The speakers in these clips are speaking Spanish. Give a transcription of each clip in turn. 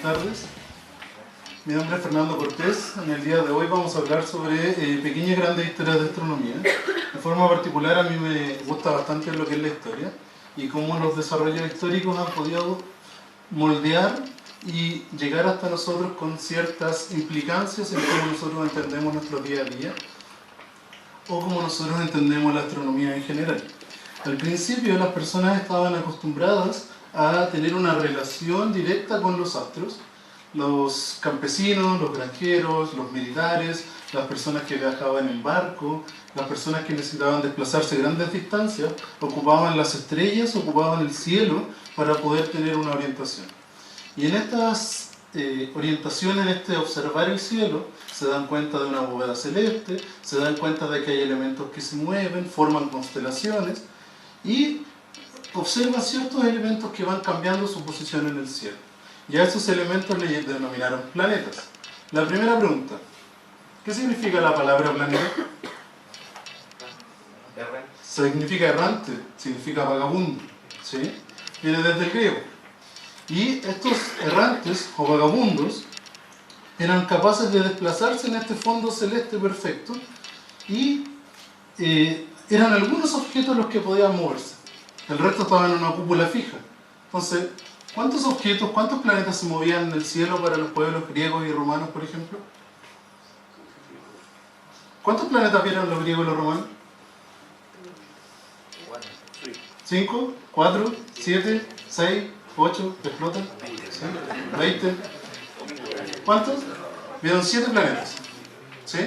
buenas tardes. Mi nombre es Fernando Cortés. En el día de hoy vamos a hablar sobre pequeñas y grandes historias de astronomía. De forma particular a mí me gusta bastante lo que es la historia y cómo los desarrollos históricos han podido moldear y llegar hasta nosotros con ciertas implicancias en cómo nosotros entendemos nuestro día a día o cómo nosotros entendemos la astronomía en general. Al principio las personas estaban acostumbradas a tener una relación directa con los astros. Los campesinos, los granjeros, los militares, las personas que viajaban en barco, las personas que necesitaban desplazarse grandes distancias, ocupaban las estrellas, ocupaban el cielo para poder tener una orientación. Y en estas orientaciones, en este observar el cielo, se dan cuenta de una bóveda celeste, se dan cuenta de que hay elementos que se mueven, forman constelaciones y observan ciertos elementos que van cambiando su posición en el cielo. Y a esos elementos le denominaron planetas. La primera pregunta: ¿qué significa la palabra planeta? Significa errante, significa vagabundo, ¿sí? Viene desde el griego. Y estos errantes o vagabundos eran capaces de desplazarse en este fondo celeste perfecto y eran algunos objetos los que podían moverse. El resto estaba en una cúpula fija. Entonces, ¿cuántos objetos, cuántos planetas se movían en el cielo para los pueblos griegos y romanos, por ejemplo? ¿Cuántos planetas vieron los griegos y los romanos? 5, 4, 7, 6, 8, explotan. 20. ¿Cuántos? Vieron 7 planetas. ¿Sí?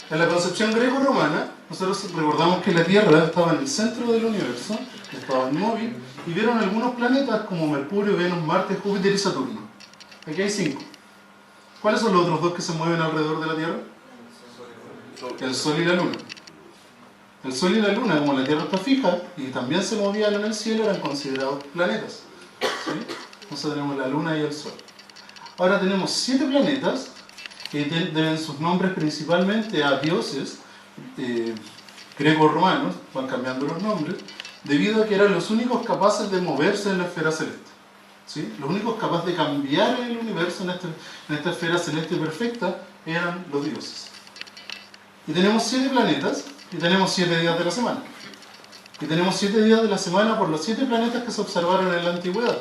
En la concepción greco-romana, nosotros recordamos que la Tierra estaba en el centro del universo, estaba inmóvil, y vieron algunos planetas como Mercurio, Venus, Marte, Júpiter y Saturno. Aquí hay 5. ¿Cuáles son los otros 2 que se mueven alrededor de la Tierra? El Sol y la Luna. El Sol y la Luna, como la Tierra está fija y también se movían en el cielo, eran considerados planetas. ¿Sí? Entonces tenemos la Luna y el Sol. Ahora tenemos 7 planetas que deben sus nombres principalmente a dioses greco-romanos, van cambiando los nombres, debido a que eran los únicos capaces de moverse en la esfera celeste. ¿Sí? Los únicos capaces de cambiar el universo en esta esfera celeste perfecta eran los dioses. Y tenemos 7 planetas y tenemos 7 días de la semana. Y tenemos 7 días de la semana por los 7 planetas que se observaron en la antigüedad.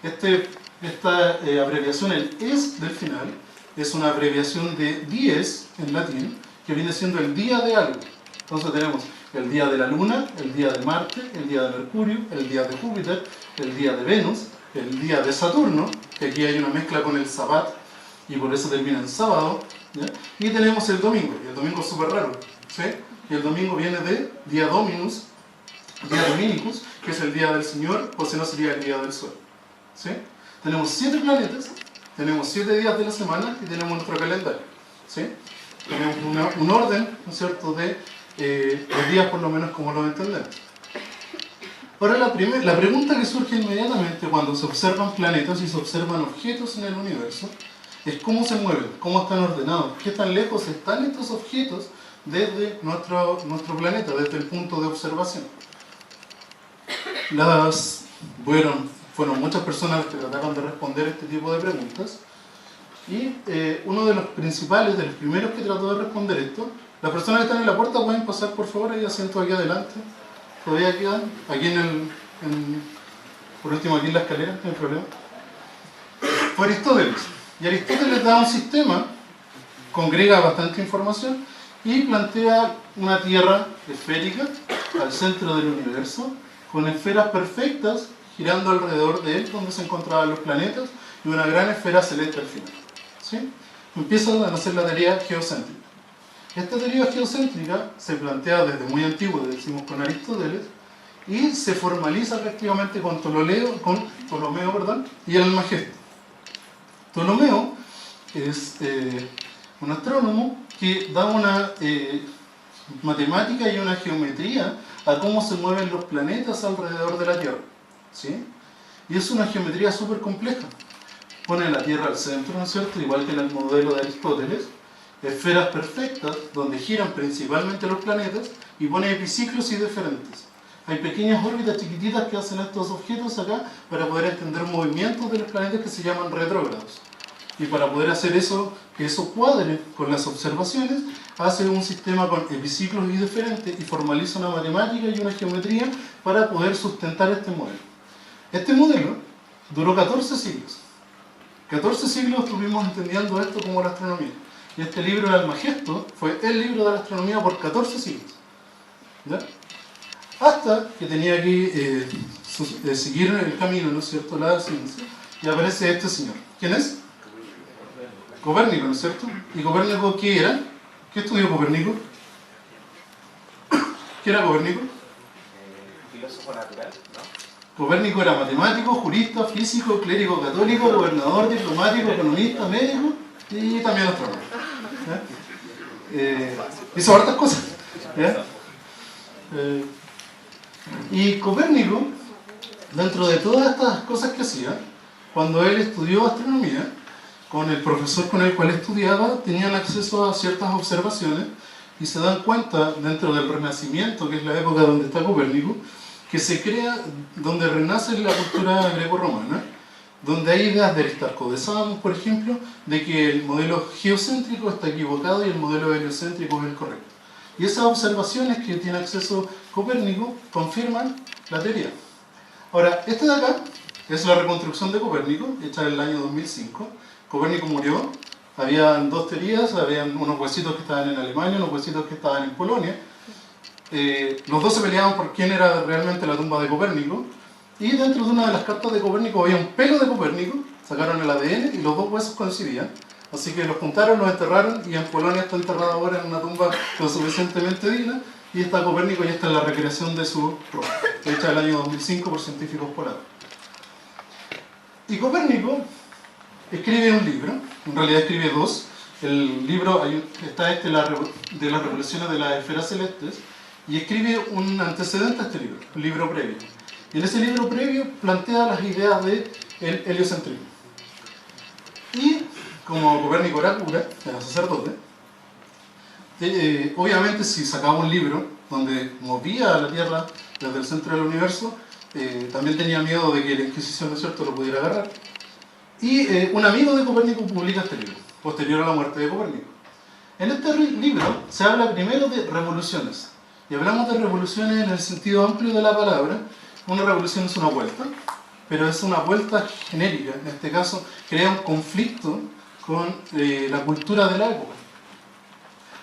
Esta abreviación, el es del final, es una abreviación de dies en latín, que viene siendo el día de algo. Entonces tenemos el día de la Luna, el día de Marte, el día de Mercurio, el día de Júpiter, el día de Venus, el día de Saturno, que aquí hay una mezcla con el Sabbat, y por eso termina en sábado, ¿ya? Y tenemos el domingo, y el domingo es súper raro, ¿sí? Y el domingo viene de día Dominus, día Dominicus, que es el día del Señor, o si no sería el día del Sol, ¿sí? Tenemos 7 planetas, tenemos 7 días de la semana y tenemos nuestro calendario, ¿sí? Tenemos un orden, ¿no es cierto?, de los días por lo menos como lo entendemos. Ahora la pregunta que surge inmediatamente cuando se observan planetas y se observan objetos en el universo es cómo se mueven, cómo están ordenados, qué tan lejos están estos objetos desde nuestro planeta, desde el punto de observación. Fueron muchas personas las que trataron de responder este tipo de preguntas y uno de los principales, de los primeros que trató de responder esto, las personas que están en la puerta pueden pasar por favor, hay asientos aquí adelante, todavía quedan, aquí por último aquí en la escalera, no hay problema. Fue Aristóteles, y Aristóteles da un sistema, congrega bastante información y plantea una Tierra esférica al centro del universo, con esferas perfectas girando alrededor de él, donde se encontraban los planetas, y una gran esfera celeste al final. ¿Sí? Empiezan a nacer la teoría geocéntrica. Esta teoría geocéntrica se plantea desde muy antiguo, decimos con Aristóteles, y se formaliza efectivamente con Ptolomeo, y el Almagesto. Ptolomeo es un astrónomo que da una matemática y una geometría a cómo se mueven los planetas alrededor de la Tierra, ¿sí? Y es una geometría súper compleja. Pone la Tierra al centro, ¿no es cierto?, igual que en el modelo de Aristóteles, esferas perfectas donde giran principalmente los planetas y pone epiciclos y diferentes. Hay pequeñas órbitas chiquititas que hacen estos objetos acá para poder entender movimientos de los planetas que se llaman retrógrados. Y para poder hacer eso, que eso cuadre con las observaciones, hace un sistema con epiciclos y diferentes y formaliza una matemática y una geometría para poder sustentar este modelo. Este modelo duró 14 siglos. 14 siglos estuvimos entendiendo esto como la astronomía. Y este libro, el Almagesto, fue el libro de la astronomía por 14 siglos. ¿Ya? Hasta que tenía que seguir el camino, ¿no es cierto?, la ciencia, y aparece este señor. ¿Quién es? Copérnico, ¿no es cierto? ¿Y Copérnico qué era? ¿Qué estudió Copérnico? ¿Qué era Copérnico? Filósofo natural, ¿no? Copérnico era matemático, jurista, físico, clérigo católico, gobernador, diplomático, economista, médico y también astrónomo. Hizo hartas cosas. Y Copérnico, dentro de todas estas cosas que hacía, cuando él estudió astronomía, con el profesor con el cual estudiaba, tenían acceso a ciertas observaciones y se dan cuenta, dentro del Renacimiento, que es la época donde está Copérnico, que se crea, donde renace la cultura greco-romana, donde hay ideas de Aristarco de Samos, por ejemplo, de que el modelo geocéntrico está equivocado y el modelo heliocéntrico es el correcto. Y esas observaciones que tiene acceso Copérnico confirman la teoría. Ahora, este de acá es la reconstrucción de Copérnico, hecha en el año 2005. Copérnico murió, habían dos teorías, habían unos huesitos que estaban en Alemania, unos huesitos que estaban en Polonia. Los dos se peleaban por quién era realmente la tumba de Copérnico, y dentro de una de las cartas de Copérnico había un pelo de Copérnico, sacaron el ADN y los dos huesos coincidían, así que los juntaron, los enterraron, y en Polonia está enterrado ahora en una tumba lo suficientemente digna, y está Copérnico y esta es la recreación de su ropa, hecha en el año 2005 por científicos polacos. Y Copérnico escribe un libro, en realidad escribe dos. El libro está de las revoluciones de las esferas celestes, y escribe un antecedente a este libro, un libro previo. Y en ese libro previo plantea las ideas del heliocentrismo. Y como Copérnico era cura, era sacerdote, obviamente si sacaba un libro donde movía a la Tierra desde el centro del universo, también tenía miedo de que la Inquisición, ¿no es cierto?, lo pudiera agarrar. Y un amigo de Copérnico publica este libro, posterior a la muerte de Copérnico. En este libro se habla primero de revoluciones. Y hablamos de revoluciones en el sentido amplio de la palabra. Una revolución es una vuelta, pero es una vuelta genérica. En este caso, crea un conflicto con la cultura de la época.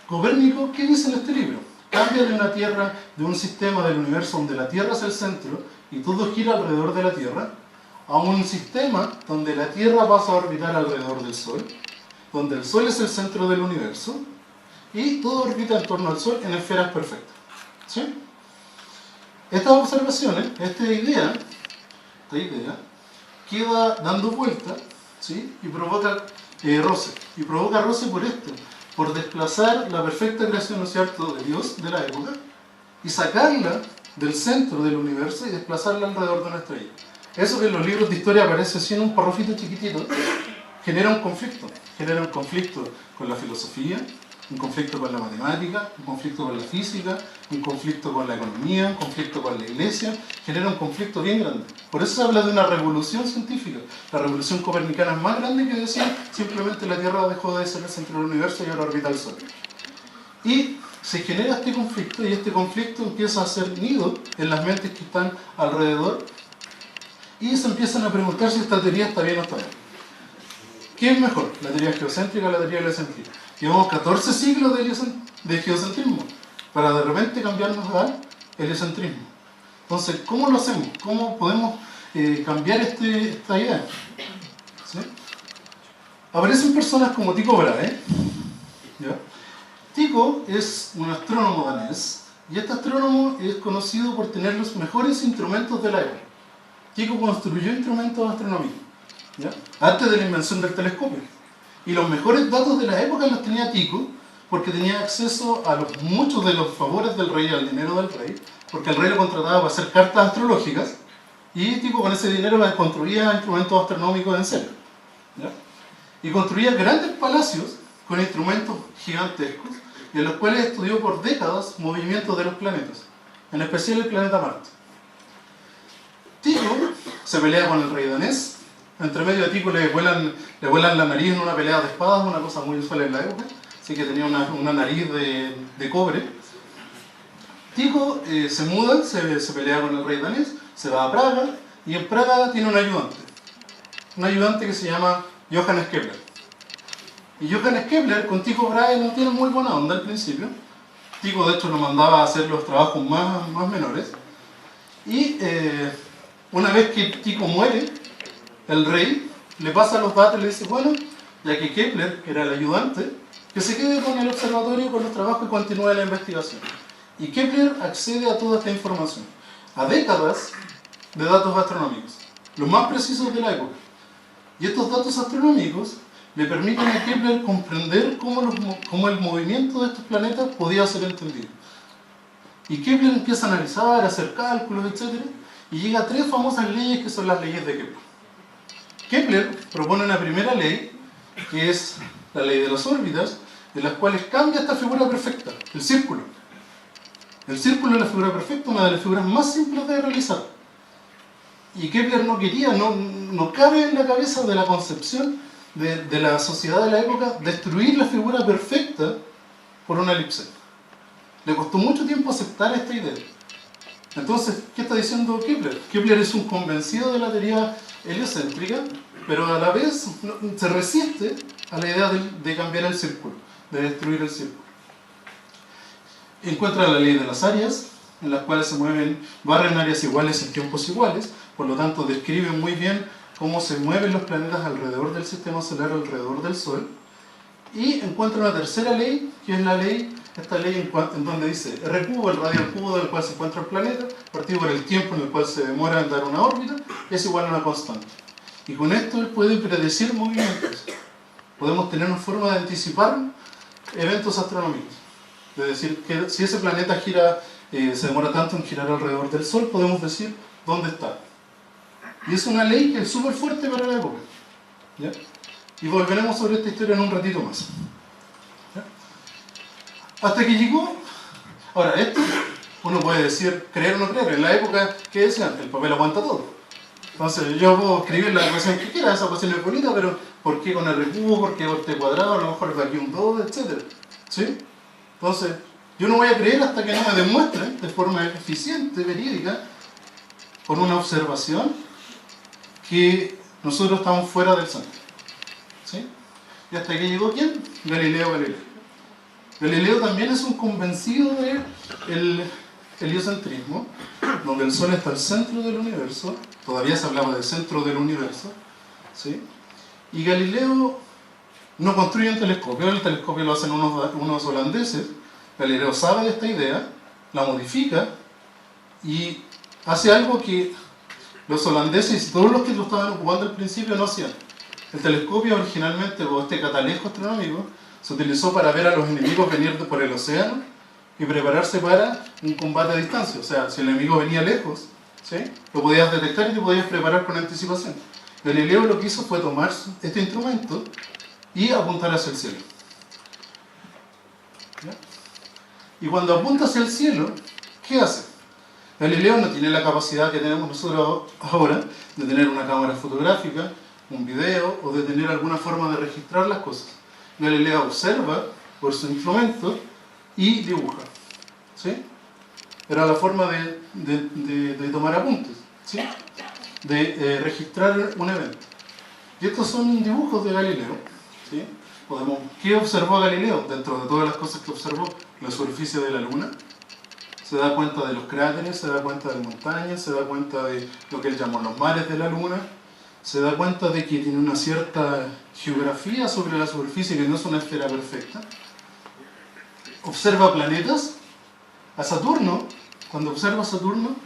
Copérnico, ¿qué dice en este libro? Cambia de una Tierra, de un sistema del universo donde la Tierra es el centro y todo gira alrededor de la Tierra, a un sistema donde la Tierra pasa a orbitar alrededor del Sol, donde el Sol es el centro del universo y todo orbita en torno al Sol en esferas perfectas. ¿Sí? Estas observaciones, esta idea queda dando vuelta, ¿sí?, y provoca roce. Y provoca roce por esto, por desplazar la perfecta creación, ¿no es cierto?, de Dios, de la época, y sacarla del centro del universo y desplazarla alrededor de una estrella. Eso que en los libros de historia aparece así en un parrafito chiquitito, genera un conflicto con la filosofía, un conflicto con la matemática, un conflicto con la física, un conflicto con la economía, un conflicto con la iglesia, genera un conflicto bien grande. Por eso se habla de una revolución científica. La revolución copernicana es más grande que decir simplemente la Tierra dejó de ser el centro del universo y ahora orbita el Sol. Y se genera este conflicto, y este conflicto empieza a hacer nido en las mentes que están alrededor, y se empiezan a preguntar si esta teoría está bien o está mal. ¿Qué es mejor? ¿La teoría geocéntrica o la teoría heliocéntrica? Llevamos 14 siglos de geocentrismo para de repente cambiarnos al heliocentrismo. Entonces, ¿cómo lo hacemos? ¿Cómo podemos cambiar esta idea? ¿Sí? Aparecen personas como Tycho Brahe. ¿Ya? Tycho es un astrónomo danés, y este astrónomo es conocido por tener los mejores instrumentos de la época. Tycho construyó instrumentos de astronomía, ¿ya?, antes de la invención del telescopio. Y los mejores datos de la época los tenía Tycho, porque tenía acceso a muchos de los favores del rey, al dinero del rey, porque el rey lo contrataba para hacer cartas astrológicas, y Tycho con ese dinero construía instrumentos astronómicos en serio, ¿ya? Y construía grandes palacios con instrumentos gigantescos, en los cuales estudió por décadas movimientos de los planetas, en especial el planeta Marte. Tycho se pelea con el rey danés. Entre medio de Tycho le vuelan la nariz en una pelea de espadas, una cosa muy usual en la época. Así que tenía una nariz de cobre. Tycho se muda, se pelea con el rey danés, se va a Praga, y en Praga tiene un ayudante que se llama Johannes Kepler. Y Johannes Kepler con Tycho Brahe no tiene muy buena onda al principio. Tycho de hecho lo mandaba a hacer los trabajos más menores. Y una vez que Tycho muere, el rey le pasa los datos y le dice, bueno, ya que Kepler, que era el ayudante, que se quede con el observatorio, con los trabajos y continúe la investigación. Y Kepler accede a toda esta información, a décadas de datos astronómicos, los más precisos de la época. Y estos datos astronómicos le permiten a Kepler comprender cómo el movimiento de estos planetas podía ser entendido. Y Kepler empieza a analizar, a hacer cálculos, etc. Y llega a 3 famosas leyes que son las leyes de Kepler. Kepler propone una primera ley, que es la ley de las órbitas, de las cuales cambia esta figura perfecta, el círculo. El círculo es la figura perfecta, una de las figuras más simples de realizar. Y Kepler no quería, no cabe en la cabeza de la concepción de la sociedad de la época destruir la figura perfecta por una elipse. Le costó mucho tiempo aceptar esta idea. Entonces, ¿qué está diciendo Kepler? Kepler es un convencido de la teoría heliocéntrica, pero a la vez se resiste a la idea de cambiar el círculo, de destruir el círculo. Encuentra la ley de las áreas, en las cuales se barren áreas iguales en tiempos iguales, por lo tanto describe muy bien cómo se mueven los planetas alrededor del sistema solar, alrededor del Sol. Y encuentra una tercera ley, que es esta ley en donde dice R cubo, el radio al cubo del cual se encuentra el planeta, partido por el tiempo en el cual se demora en dar una órbita, es igual a una constante. Y con esto él puede predecir movimientos. Podemos tener una forma de anticipar eventos astronómicos. Es decir, que si ese planeta gira, se demora tanto en girar alrededor del Sol, podemos decir dónde está. Y es una ley que es súper fuerte para la época. ¿Ya? Y volveremos sobre esta historia en un ratito más. ¿Ya? Hasta que llegó... Ahora, esto uno puede decir, creer o no creer. En la época, ¿qué decían? El papel aguanta todo. Entonces, yo puedo escribir la ecuación que quiera, esa ecuación es bonita, pero ¿por qué con R cubo? ¿Por qué con T cuadrado? A lo mejor de aquí un 2, etc. ¿Sí? Entonces, yo no voy a creer hasta que no me demuestren de forma eficiente, verídica, con una observación, que nosotros estamos fuera del centro. ¿Sí? ¿Y hasta aquí llegó quién? Galileo Galilei. Galileo también es un convencido del heliocentrismo, donde el Sol está al centro del universo. Todavía se hablaba del centro del universo. ¿Sí? Y Galileo no construye un telescopio, el telescopio lo hacen unos holandeses. Galileo sabe de esta idea, la modifica y hace algo que los holandeses y todos los que lo estaban ocupando al principio no hacían. El telescopio originalmente, o este catalejo astronómico, se utilizó para ver a los enemigos venir por el océano y prepararse para un combate a distancia. O sea, si el enemigo venía lejos, ¿sí?, lo podías detectar y te podías preparar con anticipación. Galileo lo que hizo fue tomar este instrumento y apuntar hacia el cielo. ¿Ya? Y cuando apunta hacia el cielo, ¿qué hace? Galileo no tiene la capacidad que tenemos nosotros ahora de tener una cámara fotográfica, un video o de tener alguna forma de registrar las cosas. Galileo observa por su instrumento y dibuja. ¿Sí? Era la forma de tomar apuntes, ¿sí?, de registrar un evento. Y estos son dibujos de Galileo. ¿Sí? ¿Qué observó Galileo? Dentro de todas las cosas que observó, la superficie de la Luna. Se da cuenta de los cráteres, se da cuenta de montañas, se da cuenta de lo que él llamó los mares de la Luna, se da cuenta de que tiene una cierta geografía sobre la superficie, que no es una esfera perfecta. Observa planetas. A Saturno, cuando observa a Saturno,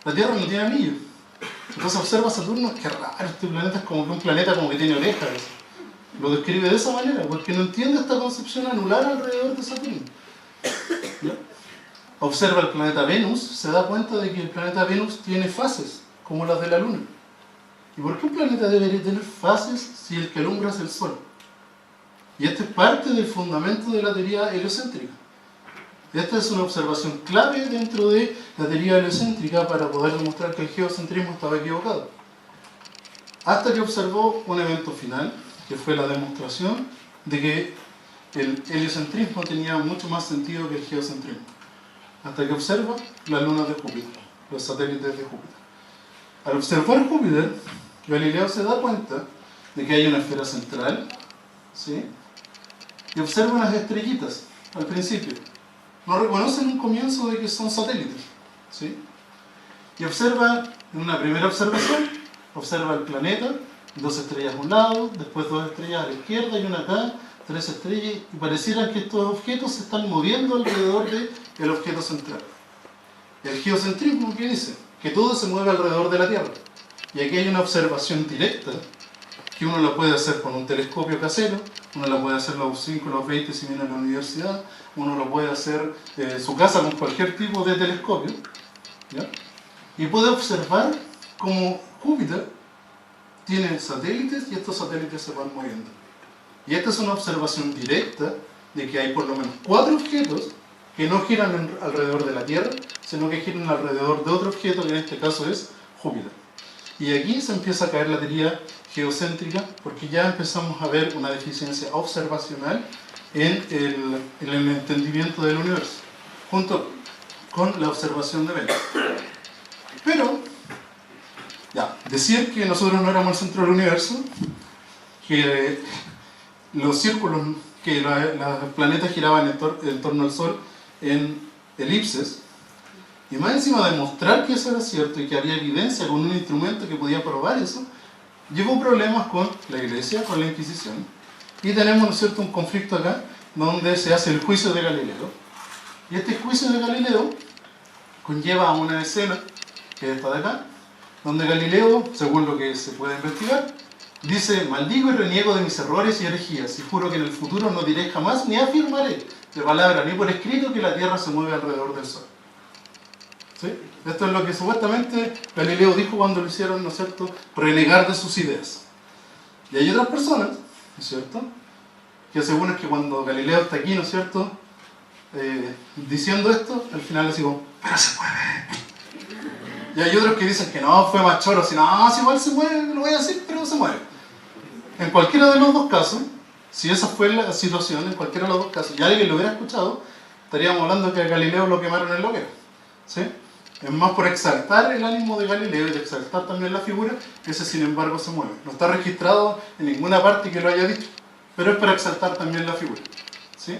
la Tierra no tiene anillo. Entonces observa a Saturno, qué raro, este planeta es como que un planeta como que tiene orejas. Lo describe de esa manera, porque no entiende esta concepción anular alrededor de Saturno. ¿Ya? Observa el planeta Venus, se da cuenta de que el planeta Venus tiene fases, como las de la Luna. ¿Y por qué un planeta debería tener fases si el que alumbra es el Sol? Y este es parte del fundamento de la teoría heliocéntrica. Esta es una observación clave dentro de la teoría heliocéntrica para poder demostrar que el geocentrismo estaba equivocado. Hasta que observó un evento final, que fue la demostración de que el heliocentrismo tenía mucho más sentido que el geocentrismo. Hasta que observa las lunas de Júpiter, los satélites de Júpiter. Al observar Júpiter, Galileo se da cuenta de que hay una esfera central, ¿sí? Y observa unas estrellitas al principio. No reconoce en un comienzo de que son satélites, ¿sí? Y observa, en una primera observación, observa el planeta, 2 estrellas a un lado, después 2 estrellas a la izquierda y una acá, 3 estrellas, y pareciera que estos objetos se están moviendo alrededor del objeto central. El geocentrismo, ¿qué dice? Que todo se mueve alrededor de la Tierra. Y aquí hay una observación directa, que uno la puede hacer con un telescopio casero, uno la puede hacer los 5, los 20 si viene a la universidad, uno lo puede hacer en su casa con cualquier tipo de telescopio, ¿ya? Y puede observar cómo Júpiter tiene satélites y estos satélites se van moviendo. Y esta es una observación directa de que hay por lo menos 4 objetos que no giran alrededor de la Tierra, sino que giran alrededor de otro objeto, que en este caso es Júpiter. Y aquí se empieza a caer la teoría geocéntrica, porque ya empezamos a ver una deficiencia observacional en el entendimiento del universo, junto con la observación de Venus. Pero, ya, decir que nosotros no éramos el centro del universo, que los círculos, que los planetas giraban en torno al Sol en elipses, y más encima demostrar que eso era cierto y que había evidencia con un instrumento que podía probar eso, llevó problemas con la Iglesia, con la Inquisición. Y tenemos, ¿no es cierto?, un conflicto acá, donde se hace el juicio de Galileo. Y este juicio de Galileo conlleva a una escena, que es esta de acá, donde Galileo, según lo que se puede investigar, dice: maldigo y reniego de mis errores y herejías, y juro que en el futuro no diré jamás ni afirmaré de palabra ni por escrito que la Tierra se mueve alrededor del Sol. ¿Sí? Esto es lo que supuestamente Galileo dijo cuando lo hicieron, ¿no es cierto?, renegar de sus ideas. Y hay otras personas, ¿no es cierto?, que aseguran que cuando Galileo está aquí, ¿no es cierto?, diciendo esto, al final le digo: pero se mueve. Y hay otros que dicen que no, fue más choro, sino, no, si igual se mueve, lo voy a decir, pero se mueve. En cualquiera de los dos casos, si esa fue la situación, en cualquiera de los dos casos, y alguien lo hubiera escuchado, estaríamos hablando que a Galileo lo quemaron en loquero, ¿sí? Es más por exaltar el ánimo de Galileo y de exaltar también la figura, ese sin embargo se mueve. No está registrado en ninguna parte que lo haya dicho, pero es para exaltar también la figura, ¿sí?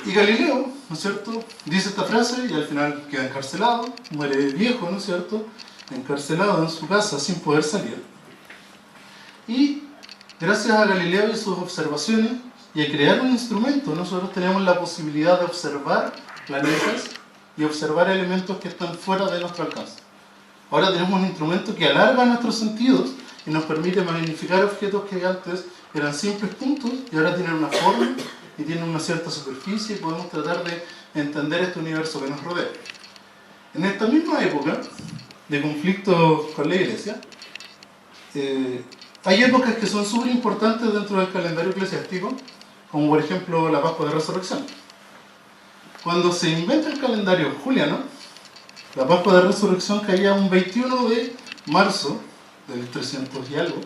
Y Galileo, ¿no es cierto?, dice esta frase y al final queda encarcelado, muere viejo, ¿no es cierto?, encarcelado en su casa sin poder salir. Y gracias a Galileo y sus observaciones y a crear un instrumento, nosotros tenemos la posibilidad de observar planetas y observar elementos que están fuera de nuestro alcance. Ahora tenemos un instrumento que alarga nuestros sentidos y nos permite magnificar objetos que antes eran simples puntos y ahora tienen una forma y tienen una cierta superficie y podemos tratar de entender este universo que nos rodea. En esta misma época de conflicto con la Iglesia, hay épocas que son súper importantes dentro del calendario eclesiástico, como por ejemplo la Pascua de Resurrección. Cuando se inventa el calendario juliano, la Pascua de Resurrección caía un 21 de marzo del 300 y algo,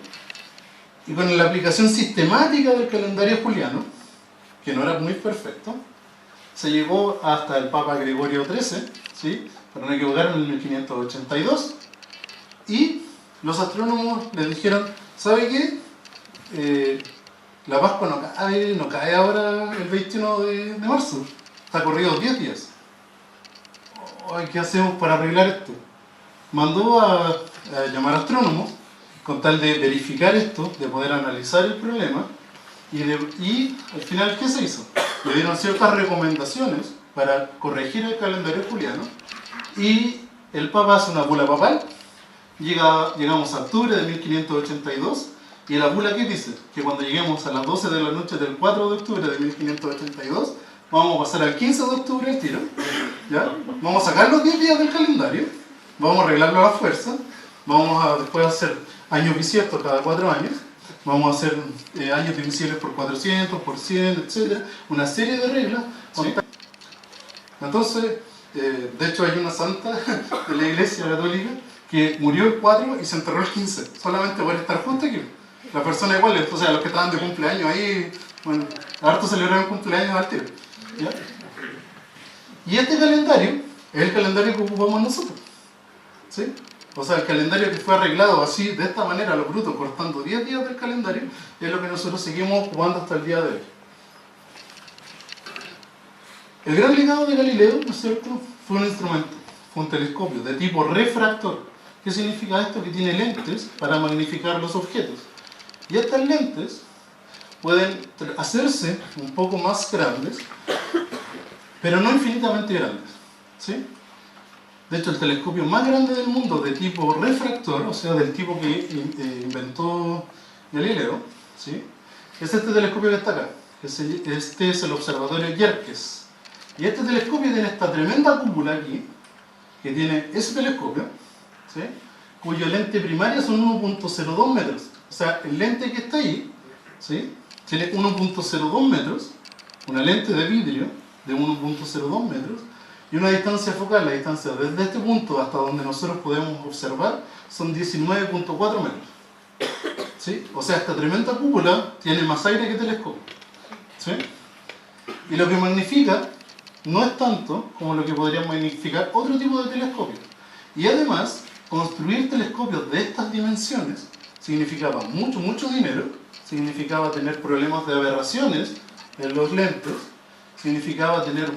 y con la aplicación sistemática del calendario juliano, que no era muy perfecto, se llegó hasta el Papa Gregorio XIII, ¿sí?, para no equivocarme, en 1582, y los astrónomos les dijeron: ¿sabe qué? La Pascua no cae ahora el 21 de marzo, está corrido 10 días. Ay, ¿qué hacemos para arreglar esto? Mandó a llamar astrónomos con tal de verificar esto, de poder analizar el problema, y al final, ¿qué se hizo? Le dieron ciertas recomendaciones para corregir el calendario juliano, y el Papa hace una bula papal. Llegamos a octubre de 1582, y la bula, ¿qué dice? Que cuando lleguemos a las 12 de la noche del 4 de octubre de 1582, vamos a pasar al 15 de octubre el tiro, ¿ya? Vamos a sacar los 10 días del calendario, vamos a arreglarlo a la fuerza, vamos a después hacer años bisiestos cada 4 años, vamos a hacer años divisibles por 400, por 100, etc. Una serie de reglas, ¿sí?, Entonces, de hecho hay una santa de la iglesia católica que murió el 4 y se enterró el 15, solamente por estar justo aquí. Las personas iguales, o sea, los que estaban de cumpleaños ahí, bueno, harto celebraron cumpleaños al tiro. ¿Ya? Y este calendario es el calendario que ocupamos nosotros. ¿Sí? O sea, el calendario que fue arreglado así, de esta manera, a lo bruto, cortando 10 días del calendario, es lo que nosotros seguimos ocupando hasta el día de hoy. El gran legado de Galileo, ¿no es cierto?, fue un instrumento, fue un telescopio de tipo refractor. ¿Qué significa esto? Que tiene lentes para magnificar los objetos. Y estas lentes pueden hacerse un poco más grandes, pero no infinitamente grandes. ¿Sí? De hecho, el telescopio más grande del mundo de tipo refractor, o sea, del tipo que inventó Galileo, ¿sí?, es este telescopio que está acá. Este es el observatorio Yerkes. Y este telescopio tiene esta tremenda cúpula aquí, que tiene ese telescopio, ¿sí?, cuyo lente primaria son 1.02 metros. O sea, el lente que está ahí, ¿sí?, tiene 1.02 metros, una lente de vidrio de 1.02 metros, y una distancia focal, la distancia desde este punto hasta donde nosotros podemos observar, son 19.4 metros. ¿Sí? O sea, esta tremenda cúpula tiene más aire que telescopio. ¿Sí? Y lo que magnifica no es tanto como lo que podría magnificar otro tipo de telescopio. Y además, construir telescopios de estas dimensiones significaba mucho dinero, significaba tener problemas de aberraciones en los lentes, significaba tener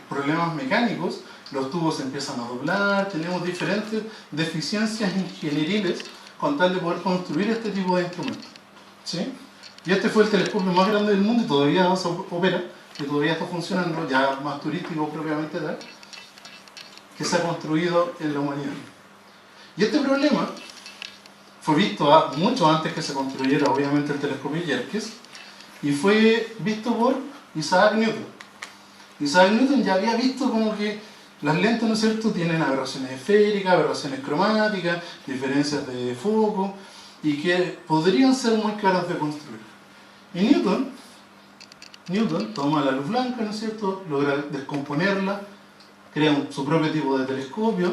problemas mecánicos, los tubos se empiezan a doblar, tenemos diferentes deficiencias ingenieriles con tal de poder construir este tipo de instrumentos. ¿Sí? Y este fue el telescopio más grande del mundo y todavía se opera, y todavía está funcionando, ya más turístico propiamente tal, que se ha construido en la humanidad. Y este problema fue visto mucho antes que se construyera obviamente el telescopio Yerkes, y fue visto por Isaac Newton. Isaac Newton ya había visto como que las lentes, ¿no es cierto?, tienen aberraciones esféricas, aberraciones cromáticas, diferencias de foco, y que podrían ser muy caras de construir. Y Newton toma la luz blanca, ¿no es cierto?, logra descomponerla, crea su propio tipo de telescopio,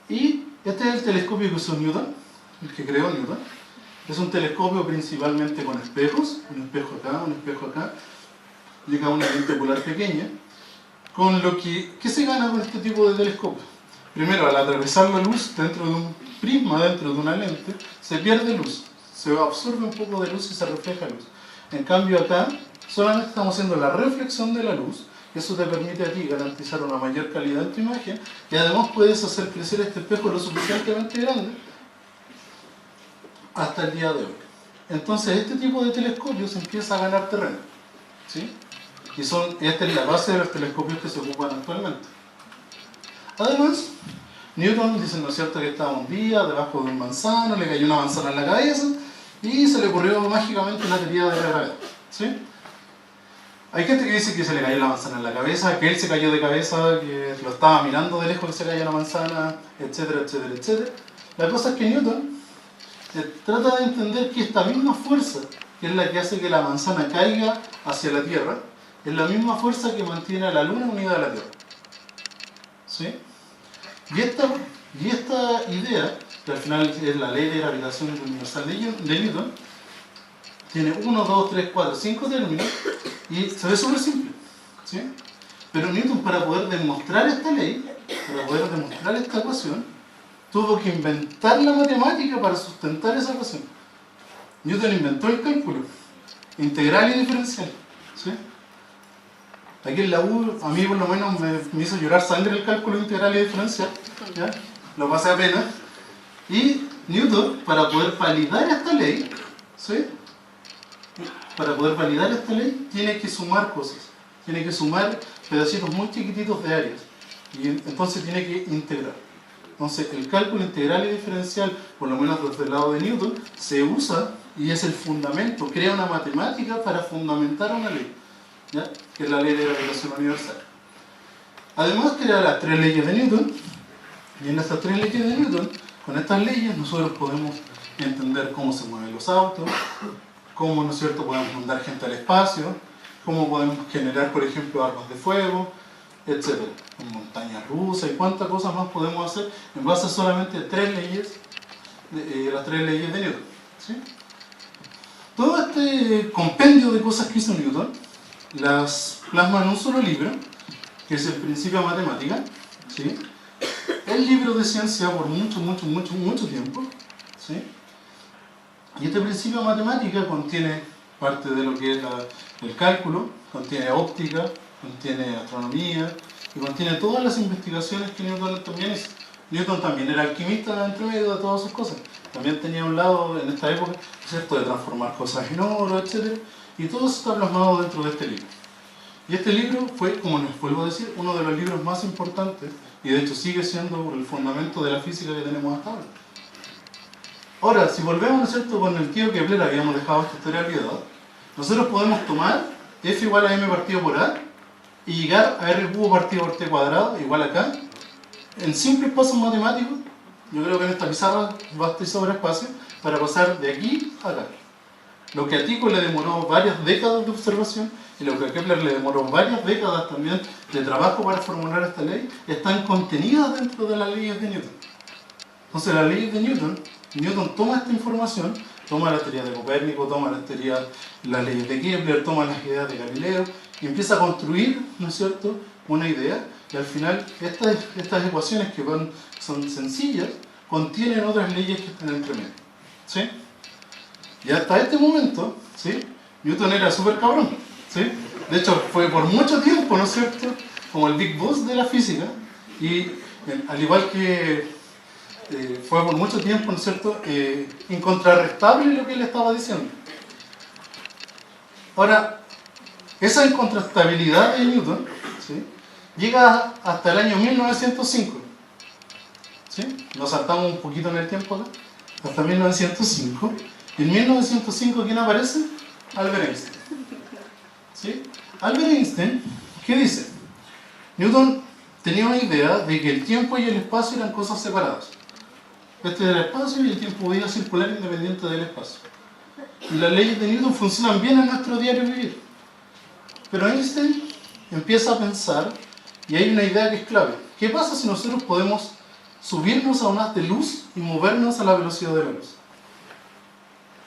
y este es el telescopio que usó Newton, el que creó Newton. Es un telescopio principalmente con espejos, un espejo acá, llega a una lente ocular pequeña, con lo que, ¿qué se gana con este tipo de telescopio? Primero, al atravesar la luz dentro de un prisma, dentro de una lente, se pierde luz, se absorbe un poco de luz y se refleja luz. En cambio acá, solamente estamos haciendo la reflexión de la luz, y eso te permite a ti garantizar una mayor calidad en tu imagen, y además puedes hacer crecer este espejo lo suficientemente grande hasta el día de hoy. Entonces este tipo de telescopios empieza a ganar terreno, ¿sí? Y esta es la base de los telescopios que se ocupan actualmente. Además, Newton dice, ¿no es cierto?, que estaba un día debajo de un manzano, le cayó una manzana en la cabeza y se le ocurrió mágicamente una teoría de la gravedad, ¿sí? Hay gente que dice que se le cayó la manzana en la cabeza, que él se cayó de cabeza, que lo estaba mirando de lejos que se cayó la manzana, etcétera, etcétera, etcétera. La cosa es que Newton trata de entender que esta misma fuerza, que es la que hace que la manzana caiga hacia la Tierra, es la misma fuerza que mantiene a la Luna unida a la Tierra. ¿Sí? Y esta idea, que al final es la ley de gravitación universal de Newton, tiene 1, 2, 3, 4, 5 términos y se ve súper simple. ¿Sí? Pero Newton, para poder demostrar esta ley, para poder demostrar esta ecuación, tuvo que inventar la matemática para sustentar esa ecuación. Newton inventó el cálculo integral y diferencial. ¿Sí? Aquí en la U, a mí por lo menos me hizo llorar sangre el cálculo integral y diferencial, ¿ya? Lo pasé apenas. Y Newton, para poder validar esta ley, ¿sí?, para poder validar esta ley, tiene que sumar cosas. Tiene que sumar pedacitos muy chiquititos de áreas. Y entonces tiene que integrar. Entonces el cálculo integral y diferencial, por lo menos desde el lado de Newton, se usa y es el fundamento, crea una matemática para fundamentar una ley, ¿ya?, que es la ley de gravitación universal. Además crea las 3 leyes de Newton, y en estas 3 leyes de Newton, con estas leyes nosotros podemos entender cómo se mueven los autos, cómo, ¿no es cierto?, podemos mandar gente al espacio, cómo podemos generar, por ejemplo, armas de fuego, etc. En montañas rusas y cuántas cosas más podemos hacer en base solamente a tres leyes, las tres leyes de Newton. ¿Sí? Todo este compendio de cosas que hizo Newton las plasma en un solo libro, que es el Principia Mathematica, ¿sí? El libro de ciencia por mucho tiempo, ¿sí? Y este Principio Mathematica contiene parte de lo que es el cálculo, contiene óptica, contiene astronomía y contiene todas las investigaciones que Newton también hizo. Newton también era alquimista entre medio de todas sus cosas. También tenía un lado en esta época, ¿cierto?, de transformar cosas en oro, etc. Y todo eso está plasmado dentro de este libro. Y este libro fue, como les vuelvo a decir, uno de los libros más importantes y de hecho sigue siendo el fundamento de la física que tenemos hasta ahora. Ahora, si volvemos, ¿no es cierto?, con el tío Kepler, habíamos dejado esta historia olvidada, nosotros podemos tomar F igual a M partido por A y llegar a R cubo partido por T cuadrado igual a K en simples pasos matemáticos. Yo creo que en esta pizarra basta y sobra espacio para pasar de aquí a acá. Lo que a Tycho le demoró varias décadas de observación y lo que a Kepler le demoró varias décadas también de trabajo para formular esta ley, están contenidas dentro de las leyes de Newton. Entonces las leyes de Newton toma esta información, toma la teoría de Copérnico, toma las leyes de Kepler, toma las ideas de Galileo y empieza a construir, ¿no es cierto?, una idea, y al final estas ecuaciones que son sencillas contienen otras leyes que están entre medio. ¿Sí? Y hasta este momento, ¿sí?, Newton era súper cabrón, ¿sí? De hecho fue por mucho tiempo, ¿no es cierto?, como el Big Boss de la física, y al igual que fue por mucho tiempo, ¿no es cierto?, incontrarrestable lo que él estaba diciendo. Ahora, esa incontrastabilidad de Newton, ¿sí?, llega hasta el año 1905. ¿Sí? Nos saltamos un poquito en el tiempo acá, hasta 1905. Y en 1905, ¿quién aparece? Albert Einstein. ¿Sí? Albert Einstein, ¿qué dice? Newton tenía una idea de que el tiempo y el espacio eran cosas separadas. Este es el espacio y el tiempo podía circular independiente del espacio. Y las leyes de Newton funcionan bien en nuestro diario vivir. Pero Einstein empieza a pensar, y hay una idea que es clave. ¿Qué pasa si nosotros podemos subirnos a un haz de luz y movernos a la velocidad de la luz?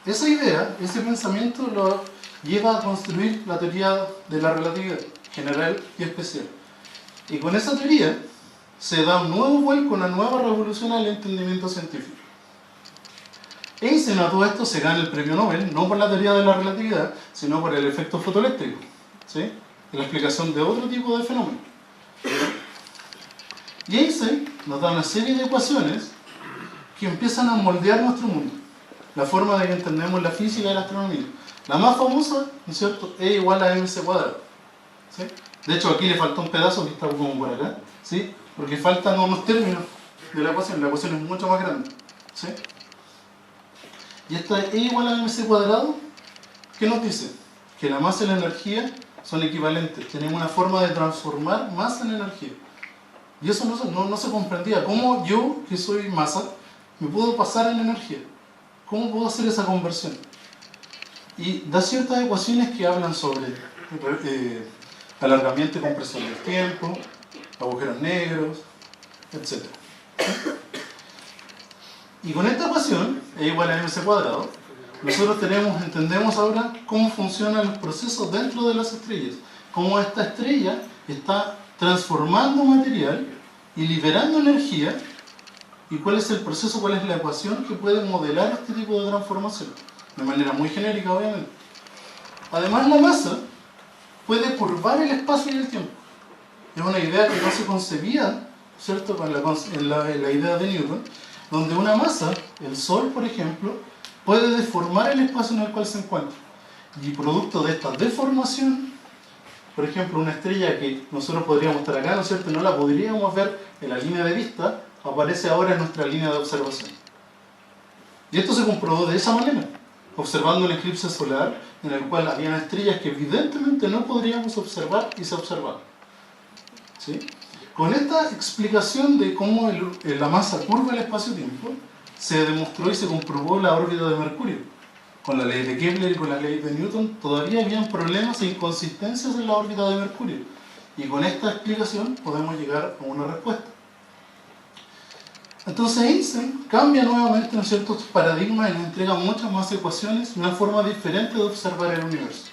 Esa idea, ese pensamiento lo lleva a construir la teoría de la relatividad general y especial. Y con esa teoría se da un nuevo vuelco, una nueva revolución al entendimiento científico. Einstein a todo esto se gana el premio Nobel, no por la teoría de la relatividad, sino por el efecto fotoeléctrico, ¿sí?, la explicación de otro tipo de fenómenos. Y Einstein nos da una serie de ecuaciones que empiezan a moldear nuestro mundo, la forma de que entendemos la física y la astronomía. La más famosa, ¿no es cierto?, E igual a mc cuadrado. ¿Sí? De hecho, aquí le faltó un pedazo que está como por acá, ¿sí?, porque faltan unos términos de la ecuación es mucho más grande. ¿Sí? Y esta E igual a mc cuadrado, ¿qué nos dice? Que la masa y la energía son equivalentes. Tenemos una forma de transformar masa en energía. Y eso no se comprendía. ¿Cómo yo, que soy masa, me puedo pasar en energía? ¿Cómo puedo hacer esa conversión? Y da ciertas ecuaciones que hablan sobre alargamiento y compresión del tiempo, agujeros negros, etc. Y con esta ecuación, E igual a mc cuadrado, nosotros entendemos ahora cómo funcionan los procesos dentro de las estrellas, cómo esta estrella está transformando material y liberando energía, y cuál es el proceso, cuál es la ecuación que puede modelar este tipo de transformación, de manera muy genérica obviamente. Además, la masa puede curvar el espacio y el tiempo. Es una idea que no se concebía, ¿cierto?, en la idea de Newton, donde una masa, el Sol por ejemplo, puede deformar el espacio en el cual se encuentra. Y producto de esta deformación, por ejemplo, una estrella que nosotros podríamos estar acá, ¿no es cierto?, no la podríamos ver en la línea de vista, aparece ahora en nuestra línea de observación. Y esto se comprobó de esa manera, observando un eclipse solar en el cual había estrellas que evidentemente no podríamos observar y se observaban. ¿Sí? Con esta explicación de cómo la masa curva el espacio-tiempo, se demostró y se comprobó la órbita de Mercurio. Con la ley de Kepler y con la ley de Newton todavía habían problemas e inconsistencias en la órbita de Mercurio. Y con esta explicación podemos llegar a una respuesta. Entonces Einstein cambia nuevamente, ¿no es cierto?, estos paradigmas y nos entrega muchas más ecuaciones, una forma diferente de observar el universo,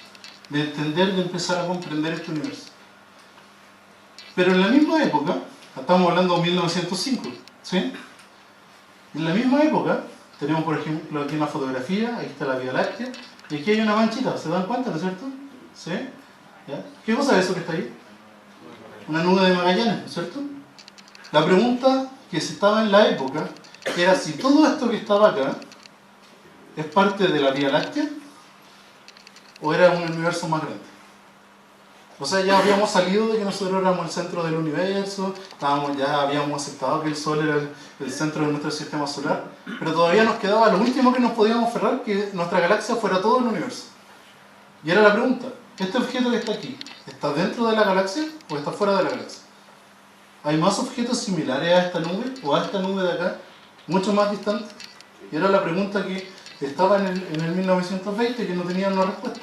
de entender, de empezar a comprender este universo. Pero en la misma época, estamos hablando de 1905, ¿sí? En la misma época, tenemos por ejemplo aquí una fotografía, ahí está la Vía Láctea, y aquí hay una manchita, ¿se dan cuenta, no es cierto? ¿Sí? ¿Ya? ¿Qué cosa es eso que está ahí? Una nube de Magallanes, ¿no es cierto? La pregunta que se estaba en la época era si todo esto que estaba acá es parte de la Vía Láctea o era un universo más grande. O sea, ya habíamos salido de que nosotros éramos el centro del universo, ya habíamos aceptado que el Sol era el centro de nuestro sistema solar, pero todavía nos quedaba lo último que nos podíamos aferrar, que nuestra galaxia fuera todo el universo. Y era la pregunta, ¿este objeto que está aquí, está dentro de la galaxia o está fuera de la galaxia? ¿Hay más objetos similares a esta nube o a esta nube de acá, mucho más distantes? Y era la pregunta que estaba en el 1920 y que no tenía una respuesta.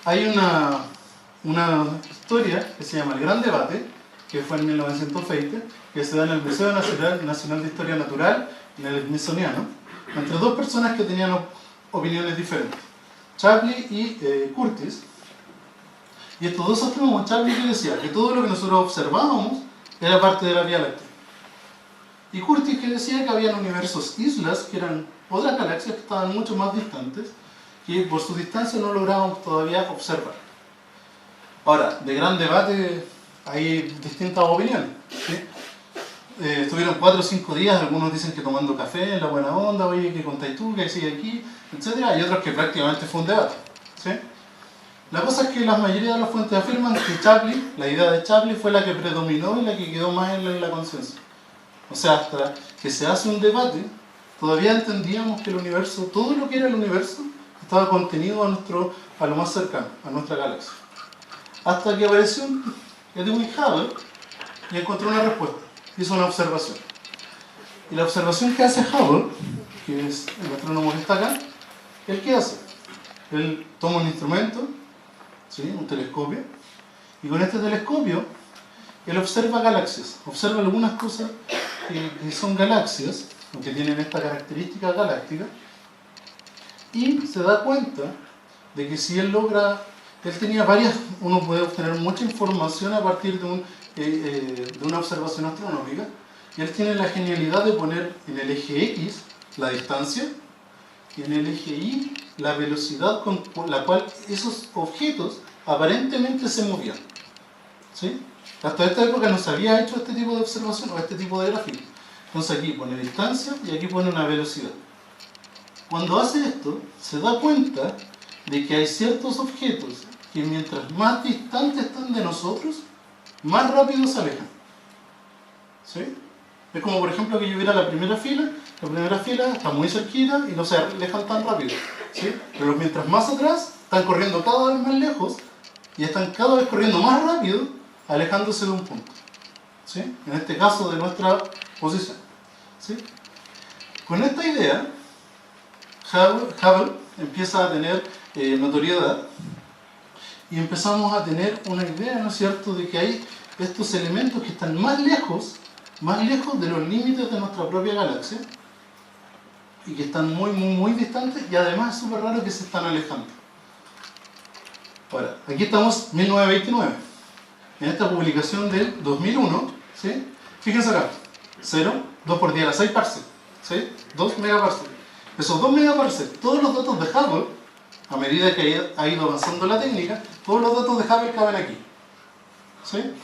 Hay una historia que se llama El Gran Debate, que fue en 1920, que se da en el Museo Nacional de Historia Natural, en el Smithsoniano, entre dos personas que tenían opiniones diferentes, Shapley y Curtis. Y estos dos astrónomos, Shapley que decía que todo lo que nosotros observábamos era parte de la Vía Láctea. Y Curtis que decía que había universos islas, que eran otras galaxias que estaban mucho más distantes, que por su distancia no lográbamos todavía observar. Ahora, de Gran Debate hay distintas opiniones, ¿sí? Estuvieron 4 o 5 días, algunos dicen que tomando café en la buena onda, oye, que contáis tú, que sigue aquí, etc. Y otros que prácticamente fue un debate, ¿sí? La cosa es que la mayoría de las fuentes afirman que Shapley, la idea de Shapley fue la que predominó y la que quedó más en la conciencia. O sea, hasta que se hace un debate, todavía entendíamos que el universo, todo lo que era el universo, estaba contenido a lo más cercano, a nuestra galaxia. Hasta que apareció Edwin Hubble y encontró una respuesta, hizo una observación. Y la observación que hace Hubble, que es el astrónomo que está acá, ¿el qué hace? Él toma un instrumento, ¿sí?, un telescopio, y con este telescopio él observa galaxias, observa algunas cosas que son galaxias, que tienen esta característica galáctica, y se da cuenta de que si él logra, él tenía uno puede obtener mucha información a partir de una observación astronómica, y él tiene la genialidad de poner en el eje X la distancia y en el eje Y la velocidad con la cual esos objetos aparentemente se movían, ¿sí? Hasta esta época no se había hecho este tipo de observación o este tipo de gráfico. Entonces aquí pone distancia y aquí pone una velocidad. Cuando hace esto, se da cuenta de que hay ciertos objetos que mientras más distantes están de nosotros, más rápido se alejan, ¿sí? Es como por ejemplo que yo viera la primera fila está muy cerquita y no se alejan tan rápido, ¿sí? Pero mientras más atrás, están corriendo cada vez más lejos y están cada vez corriendo más rápido, alejándose de un punto, ¿sí? En este caso de nuestra posición, ¿sí? Con esta idea, Hubble empieza a tener notoriedad y empezamos a tener una idea, ¿no es cierto?, de que hay estos elementos que están más lejos de los límites de nuestra propia galaxia y que están muy, muy, muy distantes, y además es súper raro que se están alejando. Ahora, aquí estamos 1929, en esta publicación del 2001, ¿sí? Fíjense acá, 0, 2 por 10 a la 6 parsec, ¿sí? 2 megaparsec. Esos 2 megaparsec, todos los datos de Hubble, a medida que ha ido avanzando la técnica, todos los datos de Hubble caben aquí, ¿sí?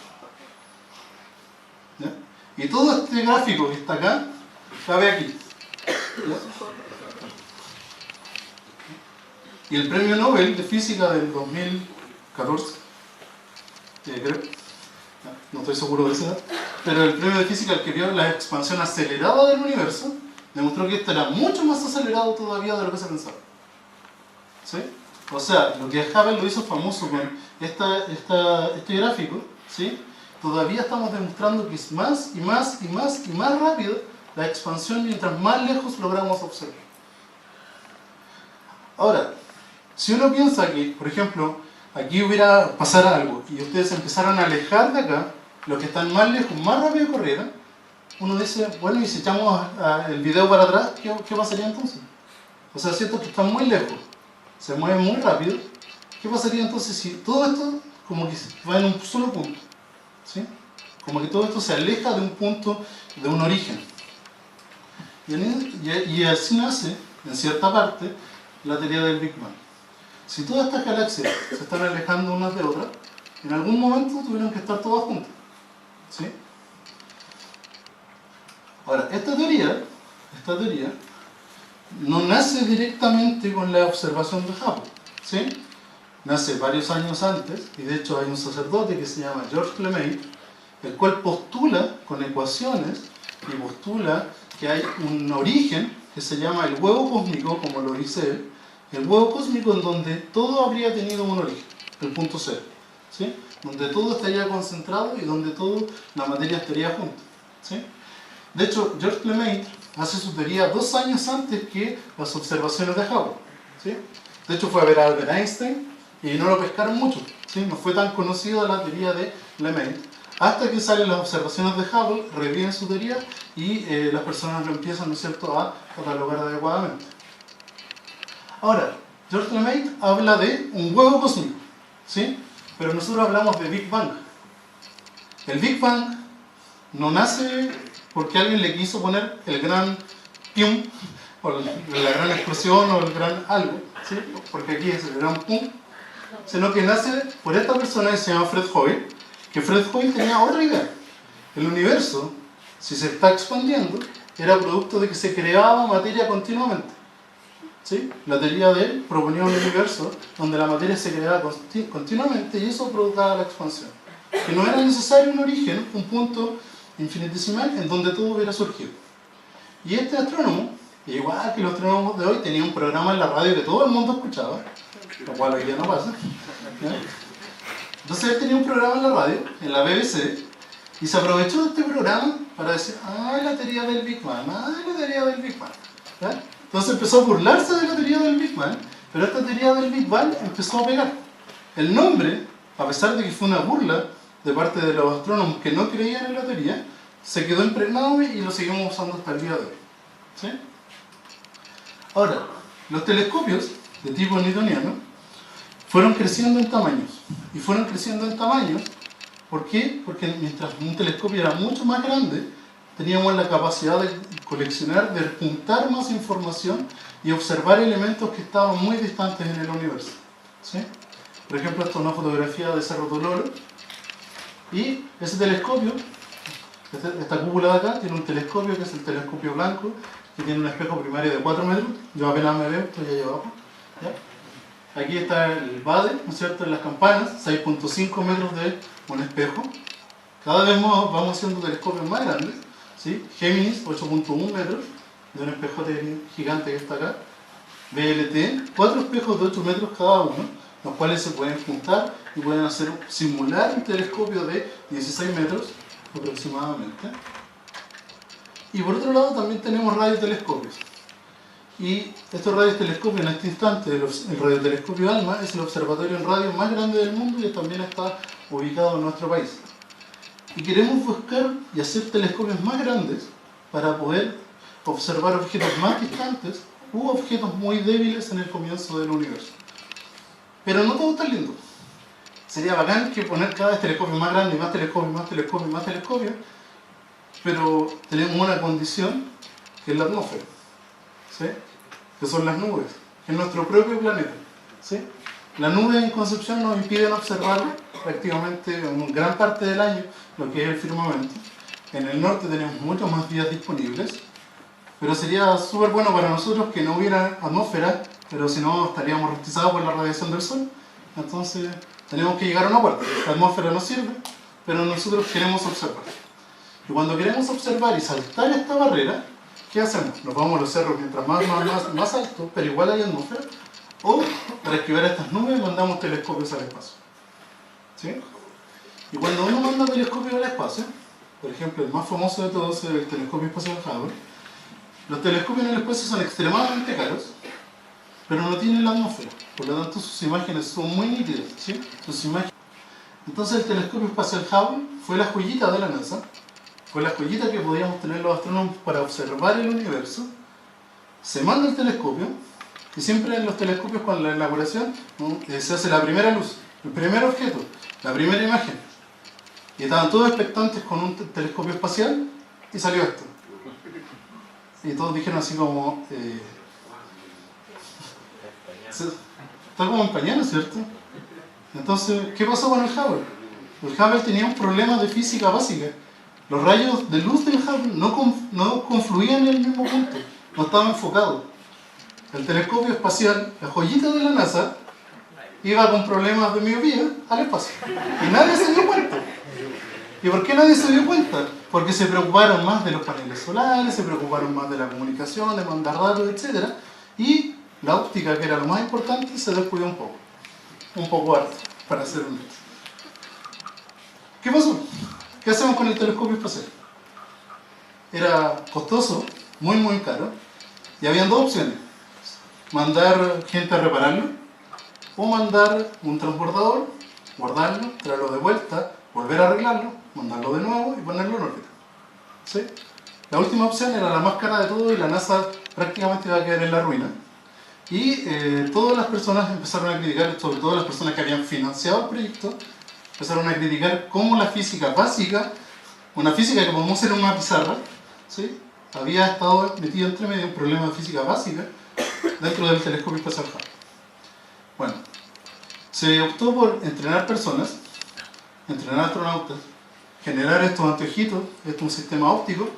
¿Ya? Y todo este gráfico que está acá, cabe aquí. ¿Ya? Y el premio Nobel de Física del 2014, creo, no estoy seguro de esa, pero el premio de Física, el que vio la expansión acelerada del universo, demostró que esto era mucho más acelerado todavía de lo que se pensaba, ¿sí? O sea, lo que Hubble lo hizo famoso con este gráfico, ¿sí? Todavía estamos demostrando que es más y más y más y más rápido la expansión mientras más lejos logramos observar. Ahora, si uno piensa que, por ejemplo, aquí hubiera pasar algo y ustedes empezaran a alejar de acá, los que están más lejos, más rápido corrieran, uno dice, bueno, y si echamos el video para atrás, ¿qué pasaría entonces? O sea, siento que están muy lejos, se mueven muy rápido, ¿qué pasaría entonces si todo esto como que va en un solo punto? ¿Sí? Como que todo esto se aleja de un punto, de un origen. Y así nace, en cierta parte, la teoría del Big Bang. Si todas estas galaxias se están alejando unas de otras, en algún momento tuvieron que estar todas juntas. ¿Sí? Ahora, esta teoría no nace directamente con la observación de Hubble. ¿Sí? Nace varios años antes, y de hecho hay un sacerdote que se llama George LeMaitre, el cual postula con ecuaciones y postula que hay un origen que se llama el huevo cósmico, como lo dice él, el huevo cósmico en donde todo habría tenido un origen, el punto cero, ¿sí? Donde todo estaría concentrado y donde toda la materia estaría junta, ¿sí? De hecho, George LeMaitre hace su teoría 2 años antes que las observaciones de Hubble, ¿sí? De hecho, fue a ver a Albert Einstein y no lo pescaron mucho, ¿sí? No fue tan conocida la teoría de LeMaitre, hasta que salen las observaciones de Hubble, reviven su teoría y las personas lo empiezan, ¿no es cierto?, a catalogar adecuadamente. Ahora, George LeMaitre habla de un huevo cósmico, ¿sí? Pero nosotros hablamos de Big Bang. El Big Bang no nace porque alguien le quiso poner el gran pium, o la gran explosión, o el gran algo, ¿sí? Porque aquí es el gran pum, sino que nace por esta persona que se llama Fred Hoyle, que Fred Hoyle tenía otra idea. El universo, si se está expandiendo, era producto de que se creaba materia continuamente. ¿Sí? La teoría de él proponía un universo donde la materia se creaba continuamente y eso provocaba la expansión. Que no era necesario un origen, un punto infinitesimal en donde todo hubiera surgido. Y este astrónomo, igual que los astrónomos de hoy, tenía un programa en la radio que todo el mundo escuchaba, lo cual hoy día no pasa, ¿ya? Entonces él tenía un programa en la radio, en la BBC, y se aprovechó de este programa para decir, la teoría del Big Bang, la teoría del Big Bang, ¿ya? Entonces empezó a burlarse de la teoría del Big Bang, pero esta teoría del Big Bang empezó a pegar. El nombre, a pesar de que fue una burla de parte de los astrónomos que no creían en la teoría, se quedó impregnado y lo seguimos usando hasta el día de hoy, ¿sí? Ahora, los telescopios de tipo newtoniano fueron creciendo en tamaños. Y fueron creciendo en tamaños, ¿por qué? Porque mientras un telescopio era mucho más grande, teníamos la capacidad de coleccionar, de juntar más información y observar elementos que estaban muy distantes en el universo, ¿sí? Por ejemplo, esto es una fotografía de Cerro Tololo, y ese telescopio, esta cúpula de acá, tiene un telescopio que es el telescopio blanco, que tiene un espejo primario de 4 metros, yo apenas me veo, estoy ahí abajo, ¿ya? Aquí está el BADE, ¿no es cierto?, en las campanas, 6.5 metros de un espejo. Cada vez vamos haciendo telescopios más grandes, ¿sí? Géminis, 8.1 metros, de un espejote gigante que está acá. BLT, 4 espejos de 8 metros cada uno, los cuales se pueden juntar y pueden simular un telescopio de 16 metros aproximadamente. Y por otro lado también tenemos radiotelescopios. Y estos radiotelescopios en este instante, el radiotelescopio ALMA es el observatorio en radio más grande del mundo y también está ubicado en nuestro país. Y queremos buscar y hacer telescopios más grandes para poder observar objetos más distantes u objetos muy débiles en el comienzo del universo. Pero no todo está lindo. Sería bacán que poner cada vez telescopios más grandes, más telescopios, más telescopios, más telescopios, pero tenemos una condición que es la atmósfera, ¿sí? Que son las nubes, que es nuestro propio planeta, ¿sí? Las nubes en Concepción nos impiden observar prácticamente en gran parte del año lo que es el firmamento. En el norte tenemos muchos más días disponibles, pero sería súper bueno para nosotros que no hubiera atmósfera, pero si no estaríamos rostizados por la radiación del sol. Entonces tenemos que llegar a un acuerdo. La atmósfera nos sirve, pero nosotros queremos observar. Y cuando queremos observar y saltar esta barrera, ¿qué hacemos? Nos vamos a los cerros mientras más alto, pero igual hay atmósfera, o para esquivar estas nubes mandamos telescopios al espacio, ¿sí? Y cuando uno manda telescopios al espacio, por ejemplo, el más famoso de todos es el telescopio espacial Hubble. Los telescopios en el espacio son extremadamente caros pero no tiene la atmósfera, por lo tanto sus imágenes son muy nítidas, ¿sí? Sus imágenes. Entonces el telescopio espacial Hubble fue la joyita de la NASA, fue la joyita que podíamos tener los astrónomos para observar el universo. Se manda el telescopio, y siempre en los telescopios con la elaboración, ¿no?, se hace la primera luz, el primer objeto, la primera imagen. Y estaban todos expectantes con un telescopio espacial y salió esto. Y todos dijeron así como... está como en pañales, ¿cierto? Entonces, ¿qué pasó con el Hubble? El Hubble tenía un problema de física básica. Los rayos de luz del Hubble no confluían en el mismo punto, no estaban enfocados. El telescopio espacial, la joyita de la NASA, iba con problemas de miopía al espacio. Y nadie se dio cuenta. ¿Y por qué nadie se dio cuenta? Porque se preocuparon más de los paneles solares, se preocuparon más de la comunicación, de mandar datos, etc. Y la óptica, que era lo más importante, se descuidó un poco harto, para ser honesto. ¿Qué pasó? ¿Qué hacemos con el telescopio espacial? Era costoso, muy caro, y habían dos opciones: mandar gente a repararlo, o mandar un transbordador, guardarlo, traerlo de vuelta, volver a arreglarlo, mandarlo de nuevo y ponerlo en órbita. ¿Sí? La última opción era la más cara de todo y la NASA prácticamente iba a quedar en la ruina. Y todas las personas empezaron a criticar, sobre todo las personas que habían financiado el proyecto, empezaron a criticar cómo la física básica, una física que podemos hacer en una pizarra, ¿sí?, había estado metido entre medio un problema de física básica dentro del telescopio espacial Hubble. Bueno, se optó por entrenar personas, entrenar astronautas, generar estos anteojitos, esto es un sistema óptico,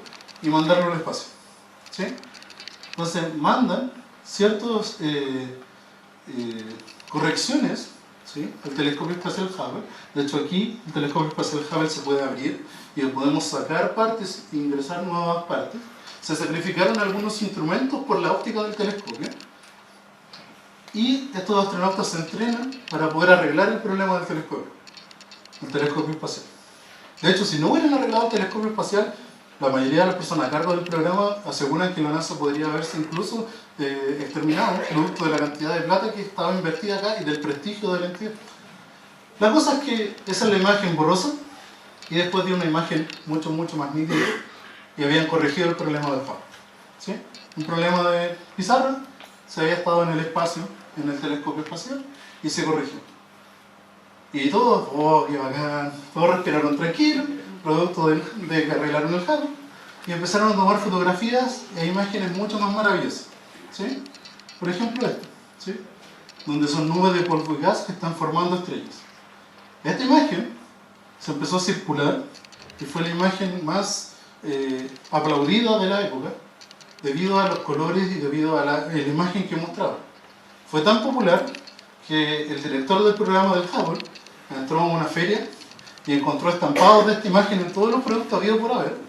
y mandarlo al espacio. ¿Sí? Entonces mandan ciertas correcciones, ¿sí?, al telescopio espacial Hubble. De hecho, aquí el telescopio espacial Hubble se puede abrir y podemos sacar partes e ingresar nuevas partes. Se sacrificaron algunos instrumentos por la óptica del telescopio, y estos astronautas se entrenan para poder arreglar el problema del telescopio espacial. De hecho, si no hubieran arreglado el telescopio espacial, la mayoría de las personas a cargo del programa aseguran que la NASA podría haberse incluso exterminado, producto de la cantidad de plata que estaba invertida acá y del prestigio de la entidad. La cosa es que esa es la imagen borrosa, y después de una imagen mucho más nítida, y habían corregido el problema de Hubble. ¿Sí? Un problema de pizarra, se había estado en el espacio, en el telescopio espacial, y se corrigió. Y todos, oh, qué bacán, todos respiraron tranquilos, producto de que arreglaron el Hubble, y empezaron a tomar fotografías e imágenes mucho más maravillosas. ¿Sí? Por ejemplo esto, ¿sí?, donde son nubes de polvo y gas que están formando estrellas. Esta imagen se empezó a circular y fue la imagen más aplaudida de la época, debido a los colores y debido a la imagen que mostraba. Fue tan popular que el director del programa del Hubble entró a una feria y encontró estampados de esta imagen en todos los productos habidos por haber,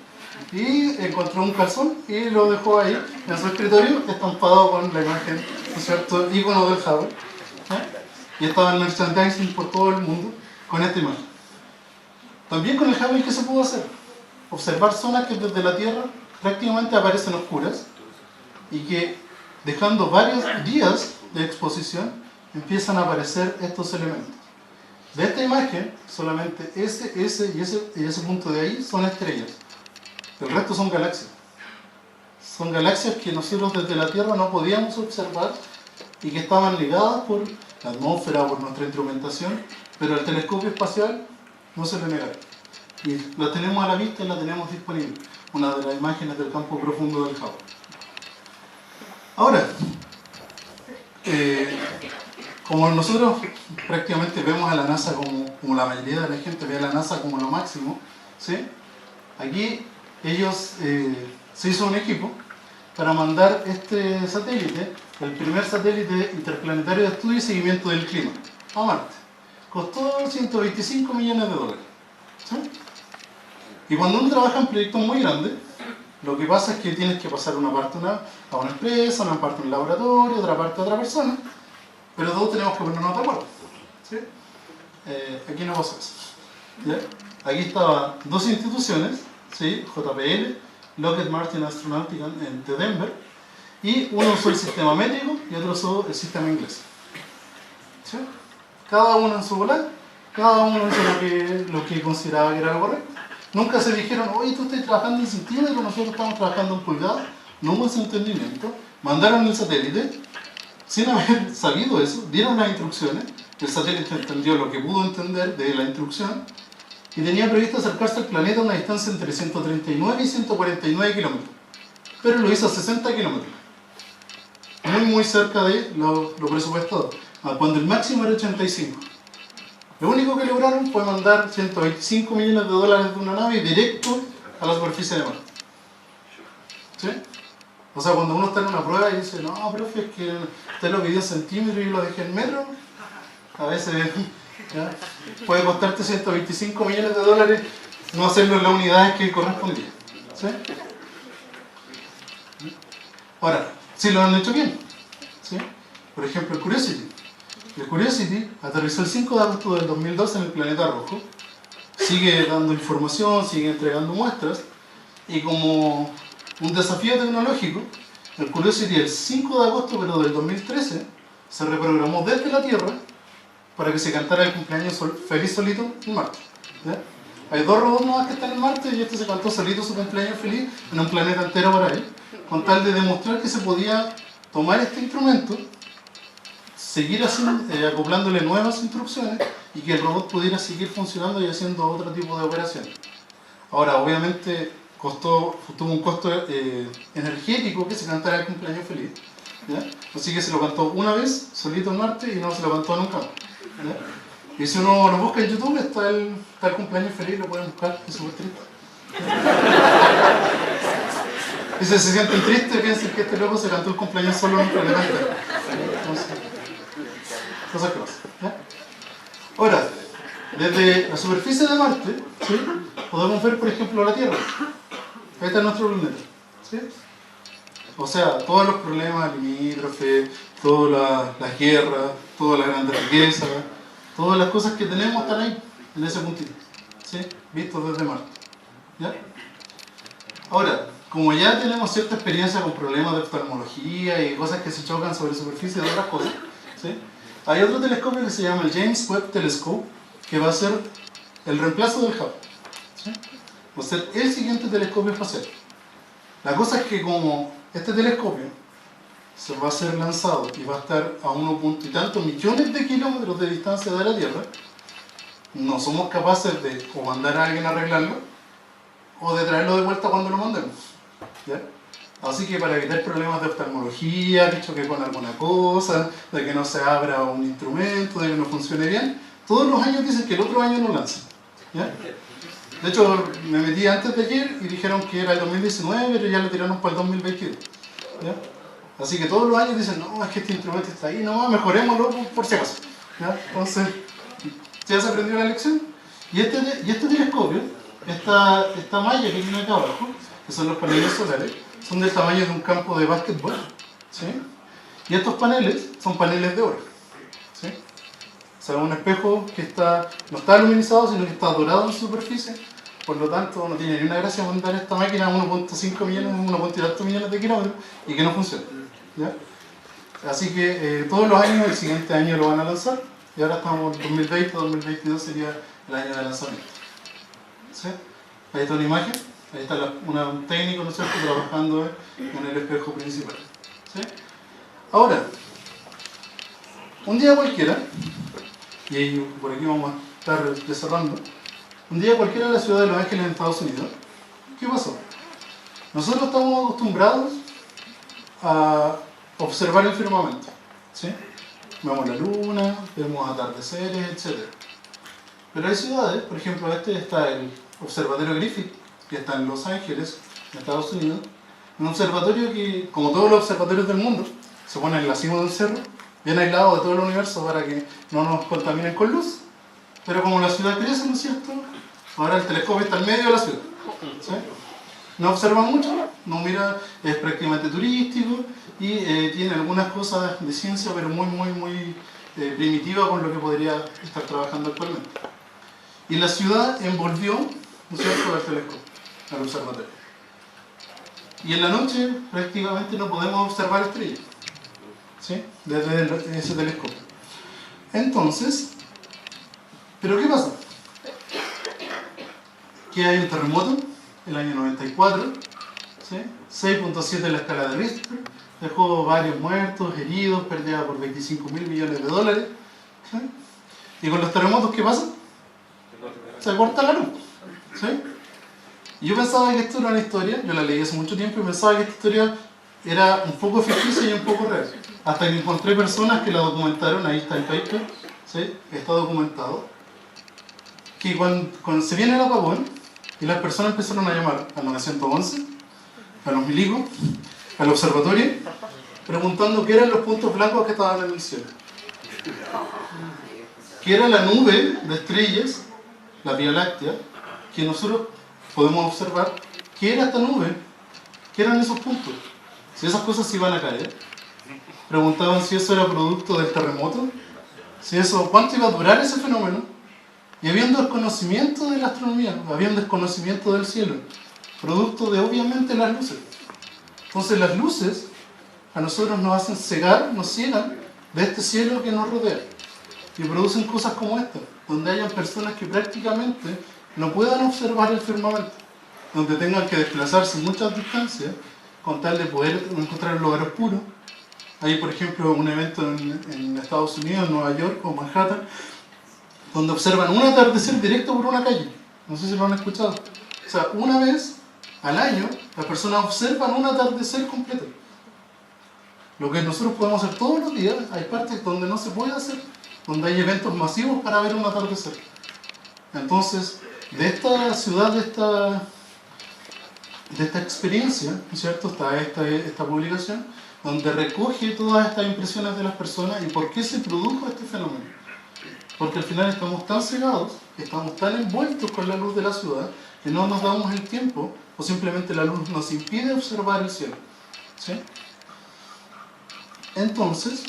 y encontró un calzón y lo dejó ahí en su escritorio estampado con la imagen, ¿no es cierto?, ícono del Hubble, y estaba en merchandising por todo el mundo con esta imagen. También con el Hubble, ¿qué se pudo hacer? Observar zonas que desde la Tierra prácticamente aparecen oscuras, y que, dejando varios días de exposición, empiezan a aparecer estos elementos. De esta imagen, solamente ese y ese punto de ahí son estrellas. El resto son galaxias. Son galaxias que nosotros desde la Tierra no podíamos observar y que estaban ligadas por la atmósfera, por nuestra instrumentación, pero el telescopio espacial no se le negaron. Y la tenemos a la vista y la tenemos disponible. Una de las imágenes del campo profundo del Hubble. Ahora, como nosotros prácticamente vemos a la NASA como la mayoría de la gente ve a la NASA como lo máximo, ¿sí?, aquí ellos se hizo un equipo para mandar este satélite, el primer satélite interplanetario de estudio y seguimiento del clima, a Marte. Costó $125 millones. ¿Sí? Y cuando uno trabaja en proyectos muy grandes, lo que pasa es que tienes que pasar una parte a una empresa, una parte a un laboratorio, otra parte a otra persona, pero todos tenemos que ponernos de acuerdo. ¿Sí? Aquí no pasa eso. ¿Ya? Aquí estaban dos instituciones, ¿sí?, JPL, Lockheed Martin Astronautical de Denver, Y uno usó el sistema métrico y otro usó el sistema inglés. ¿Sí? Cada uno en su bola, cada uno hizo lo que consideraba que era lo correcto. Nunca se dijeron, oye, tú estás trabajando en centímetros, nosotros estamos trabajando en pulgadas. No hubo ese entendimiento. Mandaron el satélite, sin haber sabido eso, dieron las instrucciones. El satélite entendió lo que pudo entender de la instrucción y tenía previsto acercarse al planeta a una distancia entre 139 y 149 kilómetros. Pero lo hizo a 60 kilómetros. Muy cerca de lo presupuestado, cuando el máximo era 85. Lo único que lograron fue mandar 125 millones de dólares de una nave directo a la superficie de Marte. ¿Sí? O sea, cuando uno está en una prueba y dice, no, profe, es que usted lo pidió en centímetros y lo dejé en metros, a veces ¿ya? Puede costarte 125 millones de dólares no hacerlo en las unidades que correspondían. ¿Sí? Ahora, si lo han hecho bien. ¿Sí? Por ejemplo, el Curiosity. El Curiosity aterrizó el 5 de agosto del 2012 en el planeta rojo. Sigue dando información, sigue entregando muestras. Y como un desafío tecnológico, el Curiosity el 5 de agosto pero del 2013 se reprogramó desde la Tierra para que se cantara el cumpleaños feliz solito en Marte. ¿Ya? Hay dos robots nuevos que están en Marte y este se cantó solito su cumpleaños feliz en un planeta entero para él, con tal de demostrar que se podía tomar este instrumento, seguir acoplándole nuevas instrucciones y que el robot pudiera seguir funcionando y haciendo otro tipo de operaciones. Ahora, obviamente, tuvo un costo energético que se cantara el cumpleaños feliz. ¿Ya? Así que se lo cantó una vez solito en Marte y no se lo cantó nunca más. ¿Ya? Y si uno lo busca en YouTube, está el cumpleaños feliz, lo pueden buscar, es súper triste. Y si se sienten tristes, piensen que este loco se cantó el cumpleaños solo en un planeta entero. Entonces, cosas que pasan. ¿Ya? Ahora, desde la superficie de Marte, ¿sí? Podemos ver, por ejemplo, la Tierra. Ahí está nuestro planeta. ¿Sí? O sea, todos los problemas limítrofes, todas las guerras, todas las grandes riquezas, todas las cosas que tenemos están ahí, en ese puntito. ¿Sí? Vistos desde Marte. ¿Ya? Ahora, como ya tenemos cierta experiencia con problemas de oftalmología y cosas que se chocan sobre superficie de otras cosas, ¿sí? Hay otro telescopio que se llama el James Webb Telescope, que va a ser el reemplazo del Hubble. ¿Sí? Va a ser el siguiente telescopio espacial. La cosa es que como este telescopio se va a ser lanzado y va a estar a 1 y tantos millones de kilómetros de distancia de la Tierra, no somos capaces de o mandar a alguien a arreglarlo o de traerlo de vuelta cuando lo mandemos. ¿Ya? Así que para evitar problemas de oftalmología, que choque con alguna cosa, de que no se abra un instrumento, de que no funcione bien, todos los años dicen que el otro año lo lanzan. ¿Ya? De hecho, me metí antes de ayer y dijeron que era el 2019, pero ya lo tiraron para el 2022. ¿Ya? Así que todos los años dicen, no, es que este instrumento está ahí, no, mejorémoslo por si acaso. ¿Ya? Entonces, ya se aprendió la lección. Y este telescopio, esta malla que tiene acá abajo, que son los paneles solares, son del tamaño de un campo de básquetbol. ¿Sí? Y estos paneles son paneles de oro. ¿Sí? O sea, un espejo que no está luminizado, sino que está dorado en su superficie. Por lo tanto, no tiene ni una gracia mandar esta máquina a 1.5 millones, 1.8 millones de kilómetros y que no funcione. ¿Ya? Así que todos los años, el siguiente año lo van a lanzar. Y ahora estamos en 2020, 2022 sería el año de lanzamiento. ¿Sí? Ahí está una imagen. Ahí está un técnico, ¿no es cierto?, trabajando en el espejo principal. ¿Sí? Ahora, un día cualquiera, y por aquí vamos a estar cerrando, un día cualquiera en la ciudad de Los Ángeles, en Estados Unidos, ¿qué pasó? Nosotros estamos acostumbrados a observar el firmamento. ¿Sí? Vemos la luna, vemos atardeceres, etc. Pero hay ciudades, por ejemplo, está el Observatorio Griffith, que está en Los Ángeles, en Estados Unidos, un observatorio que, como todos los observatorios del mundo, se pone en la cima de un cerro, bien aislado de todo el universo para que no nos contaminen con luz, pero como la ciudad crece, ¿no es cierto?, ahora el telescopio está en medio de la ciudad. ¿Sí? No observa mucho, no mira, es prácticamente turístico y tiene algunas cosas de ciencia, pero muy primitiva con lo que podría estar trabajando actualmente. Y la ciudad envolvió, ¿no es cierto?, al telescopio, al observatorio. y en la noche prácticamente no podemos observar estrellas, ¿sí? Desde ese telescopio. Entonces, ¿pero qué pasa? Que hay un terremoto, el año 94, ¿sí? 6.7 en la escala de Richter, dejó varios muertos, heridos, pérdida por 25.000 millones de dólares. ¿Sí? Y con los terremotos, ¿qué pasa? Se corta la luz. ¿Sí? Y yo pensaba que esto era una historia, yo la leí hace mucho tiempo y pensaba que esta historia era un poco ficticia y un poco real. Hasta que encontré personas que la documentaron, ahí está el paper, ¿sí? Está documentado. Que cuando se viene el apagón y las personas empezaron a llamar al 911, a los milicos, al observatorio, preguntando qué eran los puntos blancos que estaban en el cielo. ¿Qué era la nube de estrellas, la Vía Láctea, que nosotros podemos observar? ¿Qué era esta nube? ¿Qué eran esos puntos? Si esas cosas se iban a caer. Preguntaban si eso era producto del terremoto, si eso, cuánto iba a durar ese fenómeno. Y había un desconocimiento de la astronomía, había un desconocimiento del cielo, producto de obviamente las luces. Entonces las luces a nosotros nos hacen cegar, nos ciegan de este cielo que nos rodea. Y producen cosas como esta, donde hayan personas que prácticamente no puedan observar el firmamento, donde tengan que desplazarse muchas distancias con tal de poder encontrar el lugar oscuro. Hay, por ejemplo, un evento en Estados Unidos, en Nueva York o Manhattan, donde observan un atardecer directo por una calle. No sé si lo han escuchado. O sea, una vez al año, las personas observan un atardecer completo. Lo que nosotros podemos hacer todos los días, hay partes donde no se puede hacer, donde hay eventos masivos para ver un atardecer. Entonces, de esta ciudad, de esta experiencia, ¿no es cierto?, está esta publicación, donde recoge todas estas impresiones de las personas y por qué se produjo este fenómeno. Porque al final estamos tan cegados, estamos tan envueltos con la luz de la ciudad, que no nos damos el tiempo, o simplemente la luz nos impide observar el cielo. ¿Sí? Entonces,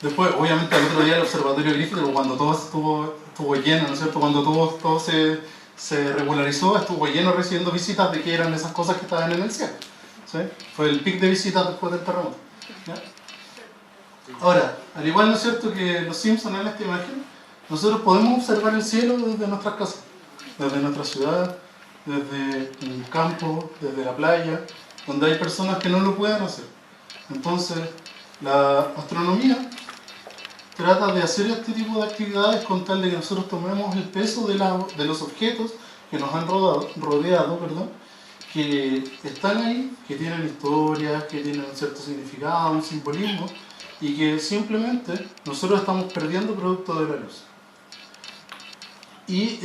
después, obviamente, al otro día el observatorio Griffith, cuando todo estuvo lleno, ¿no es cierto?, cuando todo se regularizó, estuvo lleno recibiendo visitas de qué eran esas cosas que estaban en el cielo. ¿Sí? Fue el pic de visitas después del terremoto. ¿Ya? Ahora, al igual, ¿no es cierto?, que los Simpsons en esta imagen, nosotros podemos observar el cielo desde nuestras casas, desde nuestra ciudad, desde un campo, desde la playa, donde hay personas que no lo pueden hacer. Entonces, la astronomía trata de hacer este tipo de actividades con tal de que nosotros tomemos el peso de los objetos que nos han rodeado, que están ahí, que tienen historias, que tienen un cierto significado, un simbolismo, y que simplemente nosotros estamos perdiendo producto de la luz. Y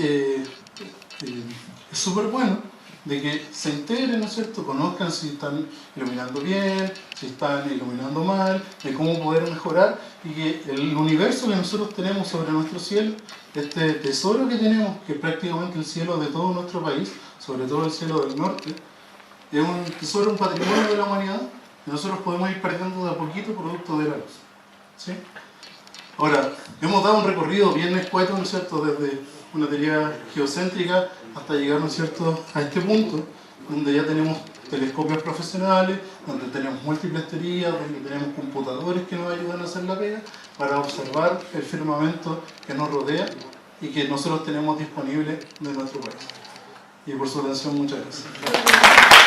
es súper bueno de que se integren, ¿no es cierto?, conozcan si están iluminando bien, si están iluminando mal, de cómo poder mejorar, y que el universo que nosotros tenemos sobre nuestro cielo, este tesoro que tenemos, que es prácticamente el cielo de todo nuestro país, sobre todo el cielo del norte, es un tesoro, un patrimonio de la humanidad, que nosotros podemos ir perdiendo de a poquito producto de la luz. ¿Sí? Ahora, hemos dado un recorrido bien escueto, ¿no es cierto?, desde una teoría geocéntrica hasta llegar, ¿no es cierto?, a este punto, donde ya tenemos telescopios profesionales, donde tenemos múltiples teorías, donde tenemos computadores que nos ayudan a hacer la pega para observar el firmamento que nos rodea y que nosotros tenemos disponible de nuestro país. Y por su atención, muchas gracias.